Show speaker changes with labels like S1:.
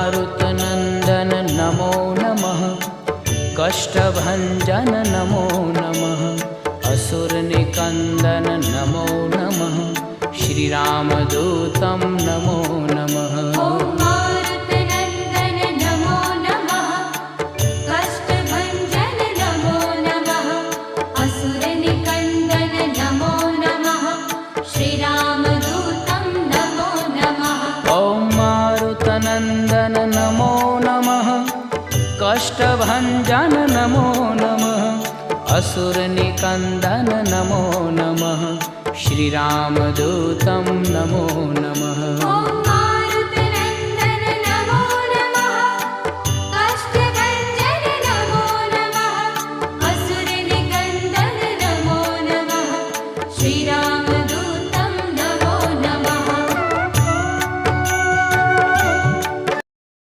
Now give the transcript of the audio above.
S1: मारुतनन्दन नमो नमः। कष्टभञ्जन नमो नमः। असुरनिकन्दन नमो नमः। श्रीरामदूतं नमो नमः। नन्दन नमो नमः। कष्टभञ्जन नमो नमः। असुरनिकन्दन नमो नमः। श्रीरामदूतं नमो नमः।